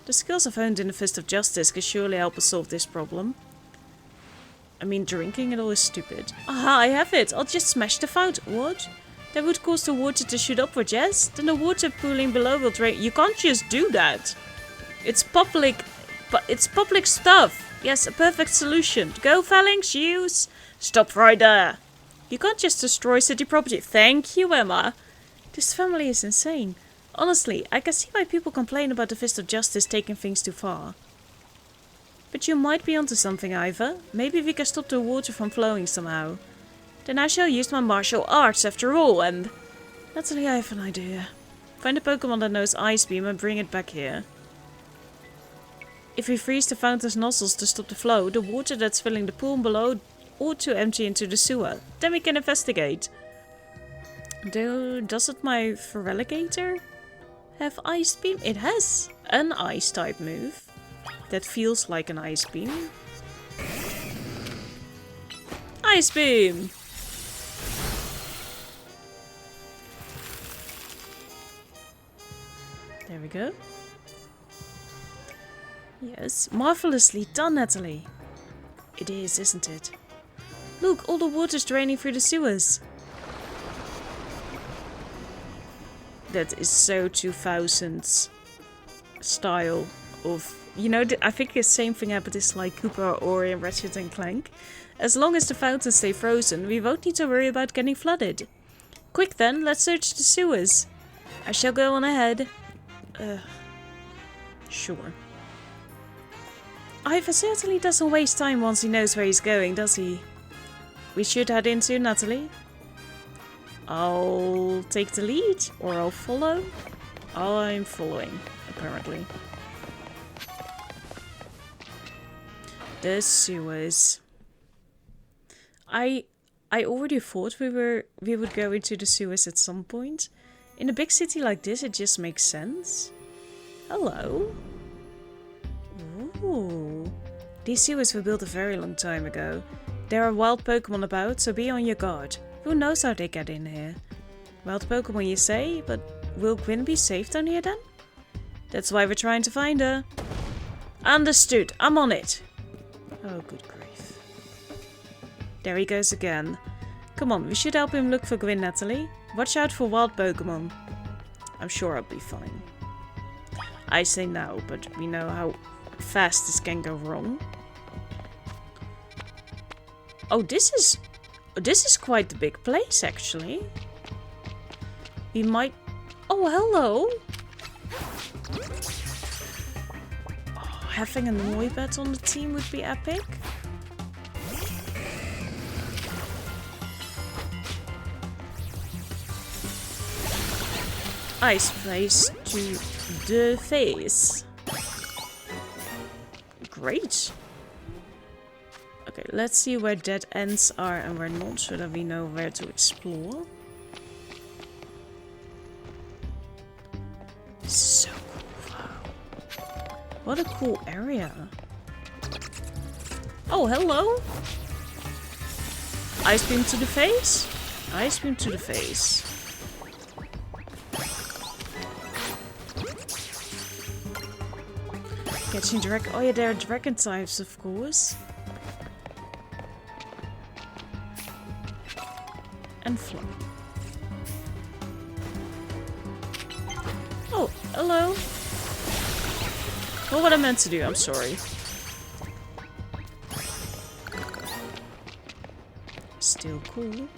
The skills I've honed in the Fist of Justice can surely help us solve this problem. I mean, drinking it all is stupid. Aha, I have it! I'll just smash the fountain. What? That would cause the water to shoot upward, yes? Then the water pooling below will drain. You can't just do that! It's public... but it's public stuff! Yes, a perfect solution. Go, Phalanx, use! Stop right there! You can't just destroy city property. Thank you, Emma! This family is insane. Honestly, I can see why people complain about the Fist of Justice taking things too far. But you might be onto something, Ivor. Maybe we can stop the water from flowing somehow. Then I shall use my martial arts after all, and... Nathalie, I have an idea. Find a Pokémon that knows Ice Beam and bring it back here. If we freeze the fountain's nozzles to stop the flow, the water that's filling the pool below ought to empty into the sewer. Then we can investigate. Doesn't my Feraligatr have Ice Beam? It has an Ice-type move. That feels like an Ice Beam. Ice Beam! There we go. Yes, marvelously done, Nathalie. It is, isn't it? Look, all the water's draining through the sewers. That is so 2000s style of... You know, I think the same thing happened in Sly Cooper or in Ratchet and Clank. As long as the fountains stay frozen, we won't need to worry about getting flooded. Quick then, let's search the sewers. I shall go on ahead. Sure. Ivor certainly doesn't waste time once he knows where he's going, does he? We should head into Nathalie. I'll take the lead, or I'll follow. I'm following, apparently. The sewers. I already thought we would go into the sewers at some point. In a big city like this, it just makes sense. Hello. Ooh. These sewers were built a very long time ago. There are wild Pokémon about, so be on your guard. Who knows how they get in here? Wild Pokémon, you say? But will Gwyn be safe down here then? That's why we're trying to find her. Understood. I'm on it. Oh, good grief. There he goes again. Come on, we should help him look for Gwyn, Nathalie. Watch out for wild Pokémon. I'm sure I'll be fine. I say now, but we know how fast this can go wrong. Oh, this is quite the big place, actually. We might... Oh, hello! Oh, having a Noibat on the team would be epic. Ice Face to the face. Great. Okay, let's see where dead ends are and where not, so that we know where to explore. This is so cool. Wow. What a cool area. Oh, hello. Ice beam to the face. Ice beam to the face. Catching dragon. Oh yeah, there are dragon types, of course. And flow. Oh, hello. Not what I meant to do, I'm sorry. Still cool.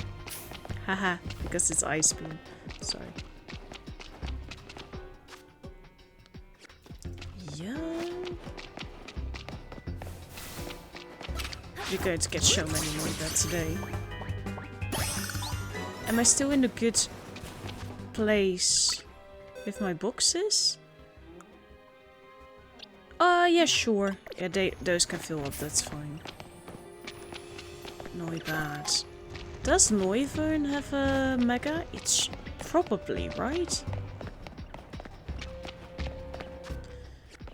Haha, because it's ice beam. Sorry. Yeah. You're going to get so many more of that today. Am I still in a good place with my boxes? Yeah, sure. Yeah, those can fill up, that's fine. Noibat. Does Noivern have a mega? It's probably, right?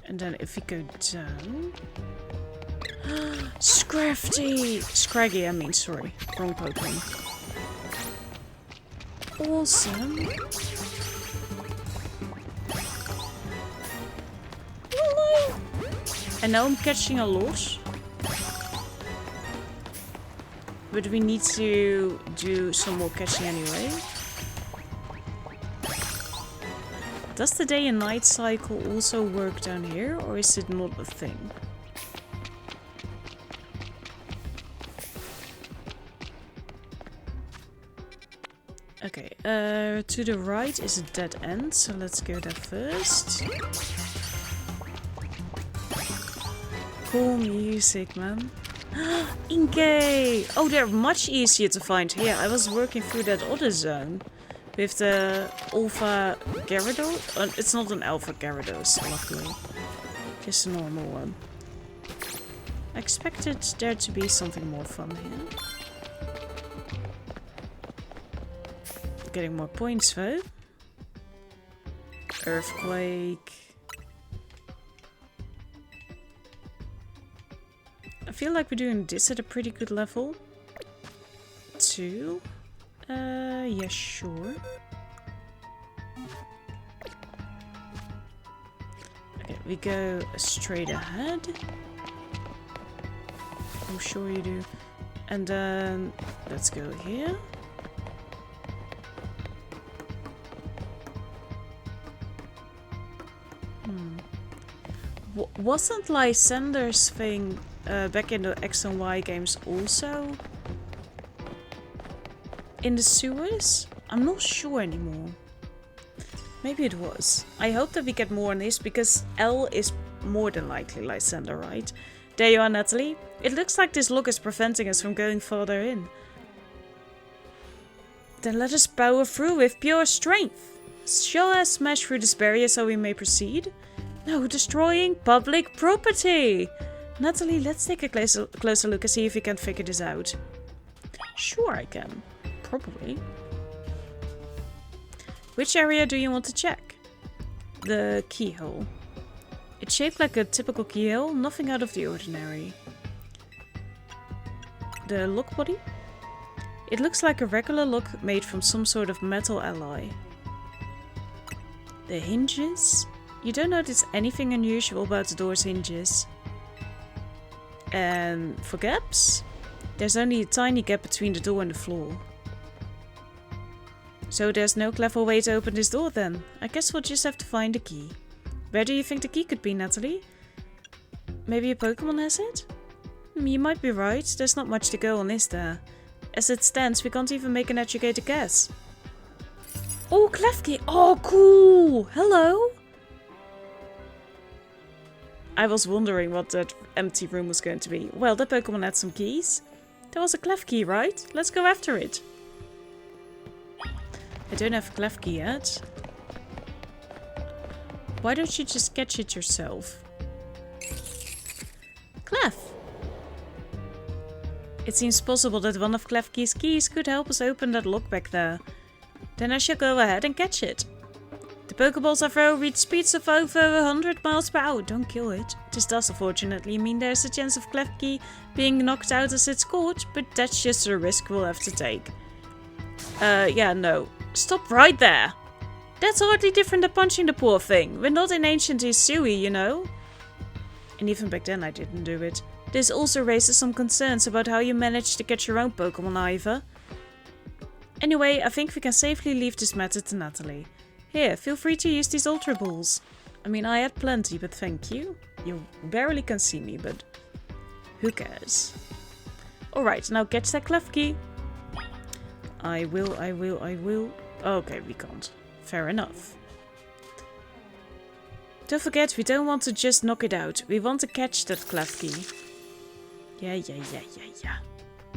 And then if we go down... Scraggy, I mean, sorry. Wrong Pokemon. Awesome. Hello. And now I'm catching a lot. But we need to do some more catching anyway. Does the day and night cycle also work down here, or is it not a thing? Okay, to the right is a dead end, so let's go there first. Cool music, man. Inkay! Oh, they're much easier to find here. I was working through that other zone with the Alpha Gyarados. It's not an Alpha Gyarados, luckily. Just a normal one. I expected there to be something more fun here. Getting more points though. Earthquake. I feel like we're doing this at a pretty good level. 2. Yeah, sure. Okay, we go straight ahead. I'm sure you do. And then let's go here. Wasn't Lysander's thing back in the X and Y games also in the sewers? I'm not sure anymore. Maybe it was. I hope that we get more on this, because L is more than likely Lysander, right? There you are, Nathalie. It looks like this lock is preventing us from going further in. Then let us power through with pure strength. Shall I smash through this barrier so we may proceed? No destroying public property! Nathalie, let's take a closer look and see if we can figure this out. Sure I can. Probably. Which area do you want to check? The keyhole. It's shaped like a typical keyhole, nothing out of the ordinary. The lock body? It looks like a regular lock made from some sort of metal alloy. The hinges? You don't notice anything unusual about the door's hinges. And for gaps? There's only a tiny gap between the door and the floor. So there's no clever way to open this door then. I guess we'll just have to find a key. Where do you think the key could be, Nathalie? Maybe a Pokémon has it? You might be right. There's not much to go on, is there? As it stands, we can't even make an educated guess. Oh, Klefki! Oh, cool! Hello! I was wondering what that empty room was going to be. Well, that Pokémon had some keys. There was a Klefki, right? Let's go after it. I don't have a Klefki yet. Why don't you just catch it yourself? Clef! It seems possible that one of Klefki's keys could help us open that lock back there. Then I shall go ahead and catch it. The Pokeballs I throw reach speeds of over 100 miles per hour. Don't kill it. This does unfortunately mean there's a chance of Klefki being knocked out as it's caught, but that's just a risk we'll have to take. Yeah, no. Stop right there! That's hardly different than punching the poor thing. We're not in ancient Hisui, you know? And even back then I didn't do it. This also raises some concerns about how you managed to catch your own Pokémon, Ivor. Anyway, I think we can safely leave this matter to Nathalie. Here, feel free to use these Ultra Balls. I mean, I had plenty, but thank you. You barely can see me, but who cares? Alright, now catch that Klefki. I will. Okay, we can't. Fair enough. Don't forget, we don't want to just knock it out. We want to catch that Klefki. Yeah.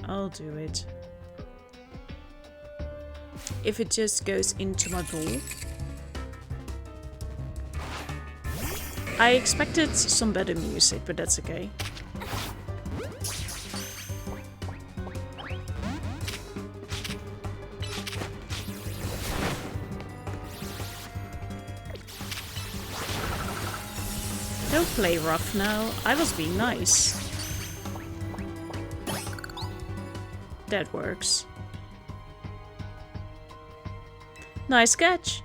I'll do it. If it just goes into my bowl. I expected some better music, but that's okay. Don't play rough now. I was being nice. That works. Nice catch.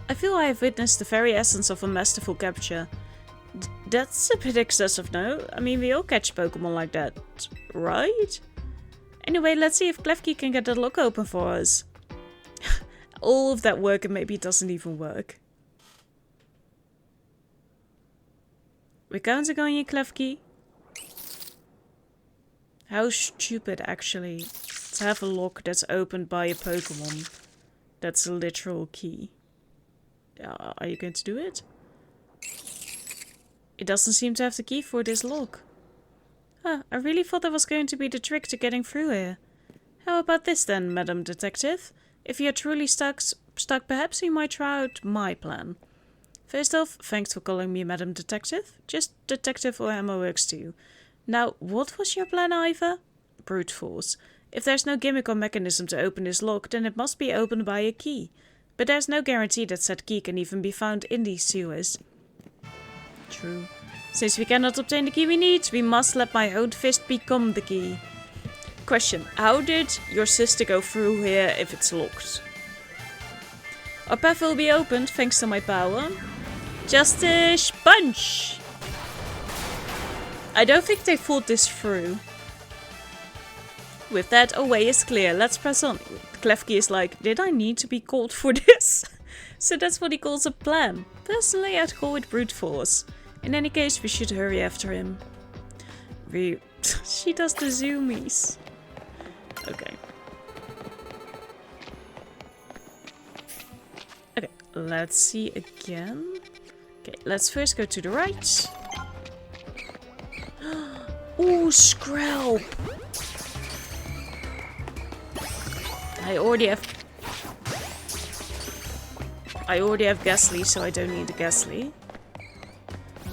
I feel I have witnessed the very essence of a masterful capture. That's a bit excessive, no? I mean, we all catch Pokemon like that, right? Anyway, let's see if Klefki can get that lock open for us. All of that work and maybe it doesn't even work. We're counting on you, Klefki. How stupid, actually, to have a lock that's opened by a Pokemon. That's a literal key. Are you going to do it? It doesn't seem to have the key for this lock. Huh, I really thought that was going to be the trick to getting through here. How about this then, Madam Detective? If you're truly stuck, perhaps we might try out my plan. First off, thanks for calling me Madam Detective. Just Detective or Emma works too. Now, what was your plan, Ivor? Brute force. If there's no gimmick or mechanism to open this lock, then it must be opened by a key. But there's no guarantee that said key can even be found in these sewers. True. Since we cannot obtain the key we need, we must let my own fist become the key. Question. How did your sister go through here if it's locked? Our path will be opened thanks to my power. Justice Punch! I don't think they thought this through. With that, a way is clear. Let's press on. Klefki is like, did I need to be called for this? So that's what he calls a plan. Personally, I'd call it brute force. In any case, we should hurry after him. She does the zoomies. Okay. Okay, let's see again. Okay, let's first go to the right. Ooh, Skrelp! I already have Ghastly, so I don't need a Ghastly.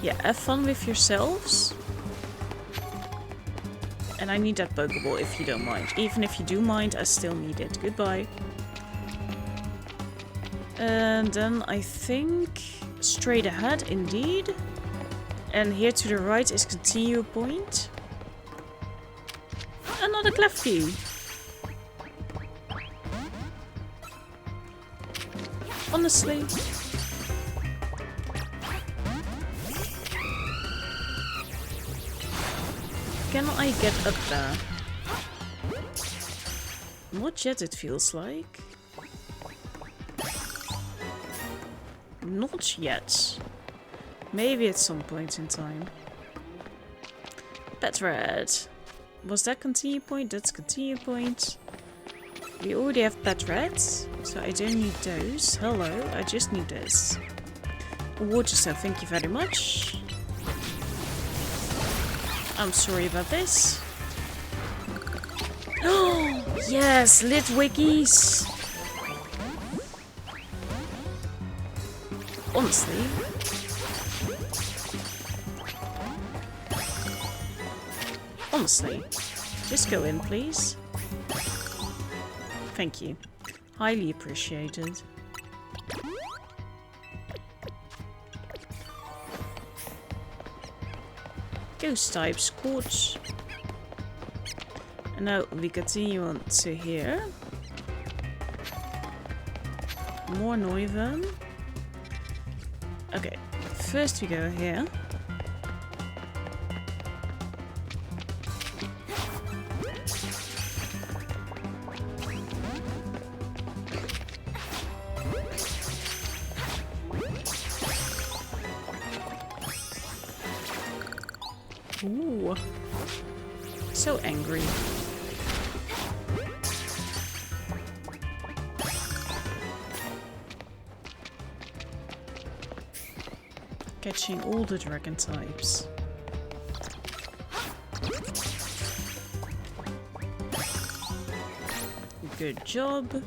Yeah, have fun with yourselves. And I need that Pokeball if you don't mind. Even if you do mind, I still need it. Goodbye. And then I think straight ahead, indeed. And here to the right is continue point. Another Klefki. Honestly. Can I get up there? Not yet, it feels like. Not yet. Maybe at some point in time. Pet Red. Was that continue point? That's continue point. We already have Pet Reds, so I don't need those. Hello, I just need this. Water cell, thank you very much. I'm sorry about this. Oh, yes, lit wikis. Honestly. Honestly. Just go in, please. Thank you. Highly appreciated. Ghost type Scorch. And now we continue on to here. More Neuven. Okay, first we go here. Ooh, so angry. Catching all the dragon types. Good job.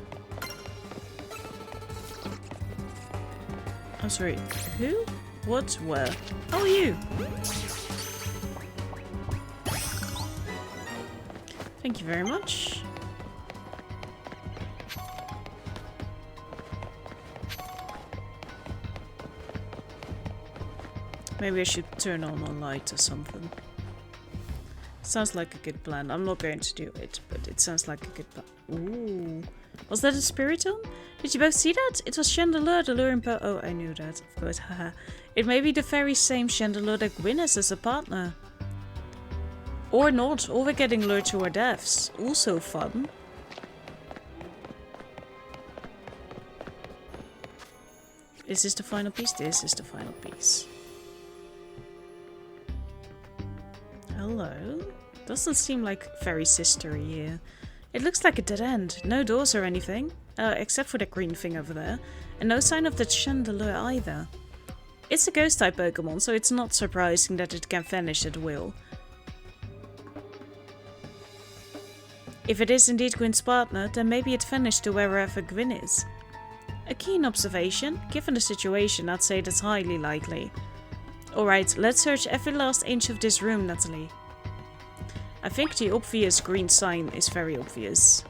I'm sorry, who? What? Where? Oh, you! Thank you very much. Maybe I should turn on a light or something. Sounds like a good plan. I'm not going to do it, but it sounds like a good plan. Ooh. Was that a Spiritomb? Did you both see that? It was Chandelure, the luring Oh, I knew that, of course. Haha. It may be the very same Chandelure that Gwyn has as a partner. Or not, or we're getting lured to our deaths. Also fun. Is this the final piece? This is the final piece. Hello? Doesn't seem like very sistery here. It looks like a dead end. No doors or anything. Except for that green thing over there. And no sign of the Chandelure either. It's a ghost type Pokemon, so it's not surprising that it can vanish at will. If it is indeed Gwyn's partner, then maybe it vanished to wherever Gwyn is. A keen observation. Given the situation, I'd say that's highly likely. Alright, let's search every last inch of this room, Nathalie. I think the obvious green sign is very obvious.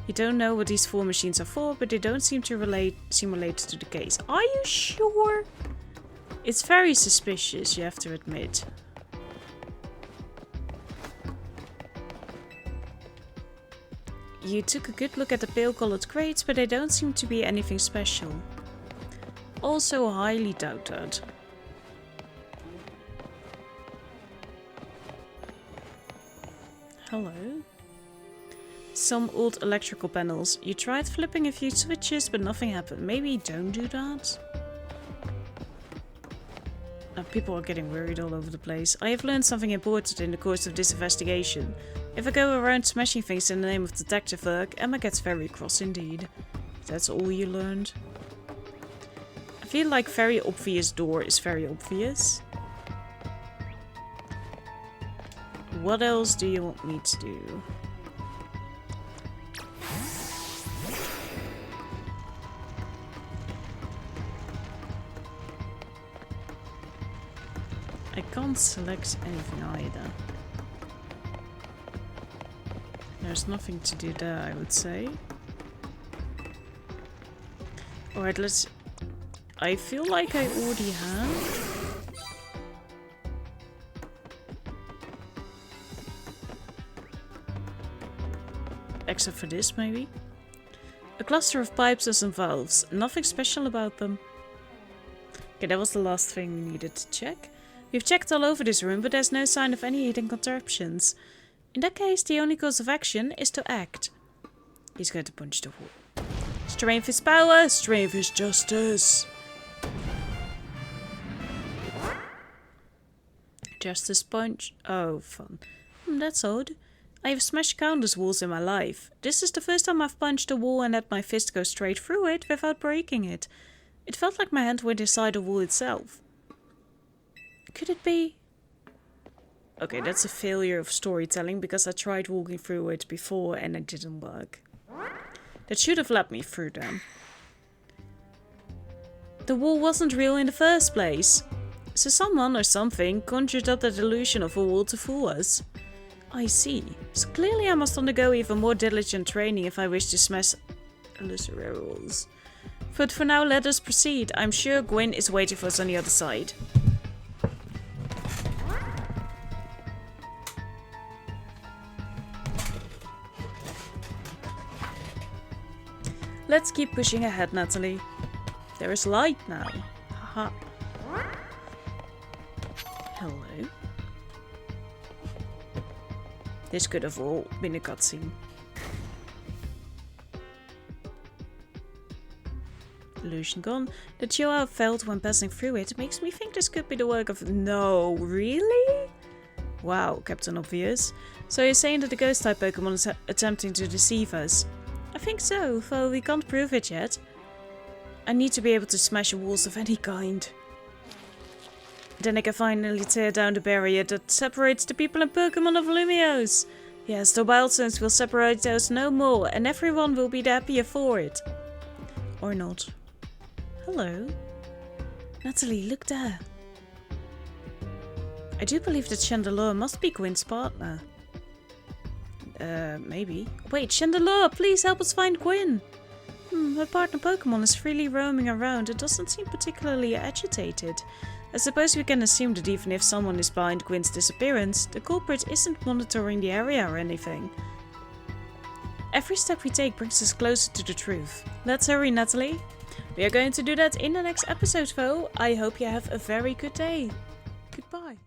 You don't know what these 4 machines are for, but they don't seem to seem related to the case. Are you sure? It's very suspicious, you have to admit. You took a good look at the pale colored crates, but they don't seem to be anything special. Also highly doubted. Hello. Some old electrical panels. You tried flipping a few switches, but nothing happened. Maybe don't do that. People are getting worried all over the place. I have learned something important in the course of this investigation. If I go around smashing things in the name of detective work, Emma gets very cross indeed. That's all you learned. feel like very obvious door is very obvious. What else do you want me to do? I can't select anything either. There's nothing to do there, I would say. Alright, let's... I feel like I already have. Except for this, maybe. A cluster of pipes and some valves. Nothing special about them. Okay, that was the last thing we needed to check. We've checked all over this room, but there's no sign of any hidden contraptions. In that case, the only course of action is to act. He's going to punch the wall. Strength is power, strength is justice. Justice punch. Oh, fun. That's odd. I have smashed countless walls in my life. This is the first time I've punched a wall and had my fist go straight through it without breaking it. It felt like my hand went inside the wall itself. Could it be? Okay, that's a failure of storytelling because I tried walking through it before and it didn't work. That should have let me through them. The wall wasn't real in the first place. So someone or something conjured up that illusion of a wall to fool us. I see. So clearly I must undergo even more diligent training if I wish to smash illusory walls. But for now, let us proceed. I'm sure Gwyn is waiting for us on the other side. Let's keep pushing ahead, Nathalie. There is light now. Haha. Hello. This could have all been a cutscene. Illusion gone. The chill felt when passing through it makes me think this could be the work of... No, really? Wow, Captain Obvious. So you're saying that the ghost-type Pokémon is attempting to deceive us? I think so, though we can't prove it yet. I need to be able to smash walls of any kind. Then I can finally tear down the barrier that separates the people and Pokémon of Lumiose. Yes, the wild stones will separate us no more, and everyone will be the happier for it. Or not. Hello. Nathalie, look there. I do believe that Chandelure must be Gwyn's partner. Maybe. Wait, Chandelure, please help us find Gwyn. Her partner Pokémon is freely roaming around and doesn't seem particularly agitated. I suppose we can assume that even if someone is behind Gwyn's disappearance, the culprit isn't monitoring the area or anything. Every step we take brings us closer to the truth. Let's hurry, Nathalie. We are going to do that in the next episode, though. I hope you have a very good day. Goodbye.